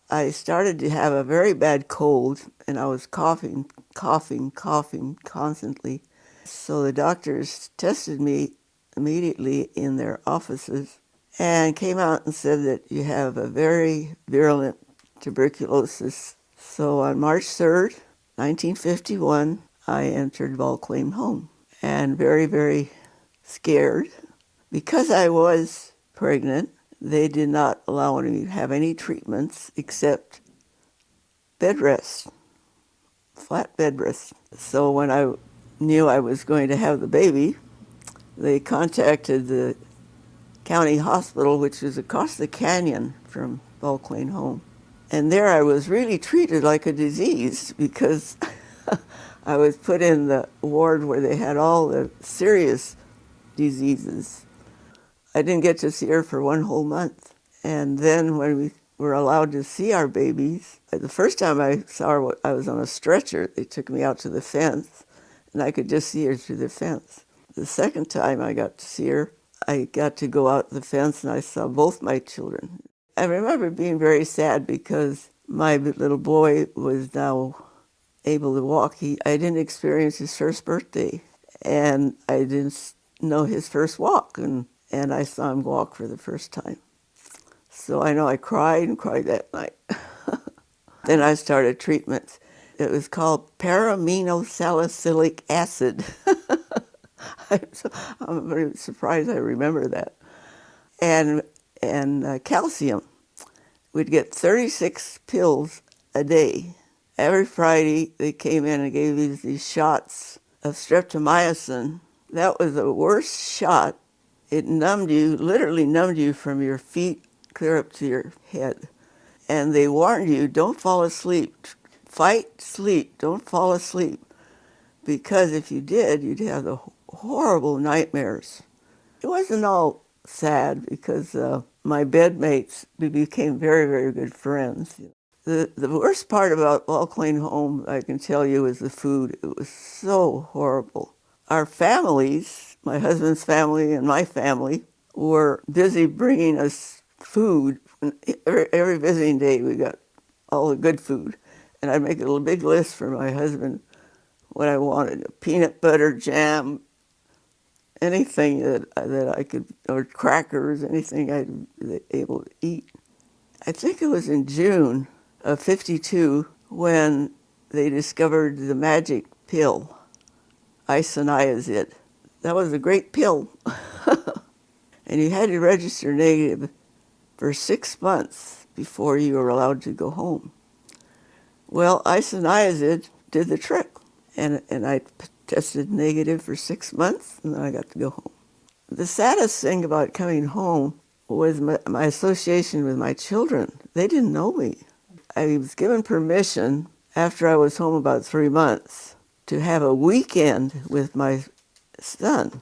I started to have a very bad cold, and I was coughing, coughing, coughing constantly. So the doctors tested me immediately in their offices and came out and said that you have a very virulent tuberculosis. So on March 3rd, 1951, I entered Valclaim home and very, very scared. Because I was pregnant, they did not allow me to have any treatments except bed rest, flat bed rest. So when I knew I was going to have the baby, they contacted the county hospital, which is across the canyon from Valclaim home. And there I was really treated like a disease because I was put in the ward where they had all the serious diseases. I didn't get to see her for 1 whole month. And then when we were allowed to see our babies, the first time I saw her, I was on a stretcher. They took me out to the fence, and I could just see her through the fence. The second time I got to see her, I got to go out the fence, and I saw both my children. I remember being very sad because my little boy was now able to walk. I didn't experience his first birthday, and I didn't know his first walk, and I saw him walk for the first time. So I know I cried and cried that night. Then I started treatments. It was called paraamino-salicylic acid. I'm very surprised I remember that. And calcium. We'd get 36 pills a day. Every Friday they came in and gave these shots of streptomycin. That was the worst shot. It numbed you, literally numbed you from your feet clear up to your head. And they warned you, don't fall asleep. Fight sleep, don't fall asleep. Because if you did, you'd have the horrible nightmares. It wasn't all sad because my bedmates, we became very, very good friends. The worst part about Valclaim home, I can tell you, is the food. It was so horrible. Our families, my husband's family and my family, were busy bringing us food. Every visiting day we got all the good food. And I'd make a big list for my husband what I wanted, peanut butter, jam, anything that I could, or crackers, anything I'd be able to eat. I think it was in June of '52 when they discovered the magic pill, isoniazid. That was a great pill. And you had to register negative for 6 months before you were allowed to go home. Well, isoniazid did the trick, and I tested negative for 6 months, and then I got to go home. The saddest thing about coming home was my association with my children. They didn't know me. I was given permission after I was home about 3 months to have a weekend with my son.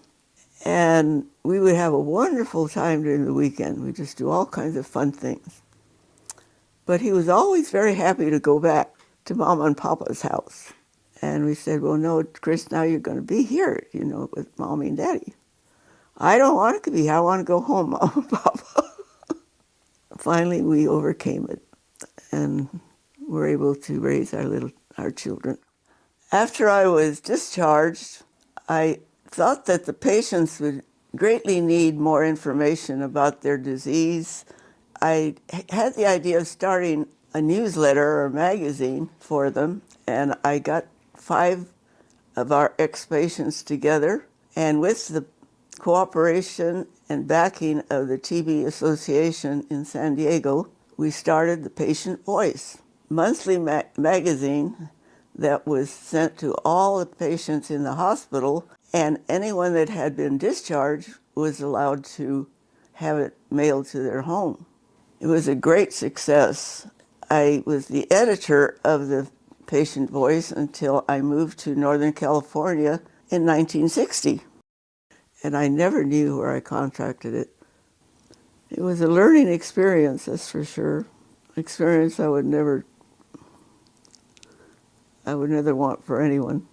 And we would have a wonderful time during the weekend. We'd just do all kinds of fun things. But he was always very happy to go back to Mama and Papa's house. And we said, well, no, Chris, now you're going to be here, with Mommy and Daddy. I don't want to be here. I want to go home, Mama and Papa. Finally, we overcame it and were able to raise our children. After I was discharged, I thought that the patients would greatly need more information about their disease. I had the idea of starting a newsletter or magazine for them, and I got 5 of our ex-patients together, and with the cooperation and backing of the TB Association in San Diego, we started the Patient Voice, monthly magazine that was sent to all the patients in the hospital, and anyone that had been discharged was allowed to have it mailed to their home. It was a great success. I was the editor of the Patient Voice until I moved to Northern California in 1960. And I never knew where I contracted it. It was a learning experience, that's for sure. Experience I would never want for anyone.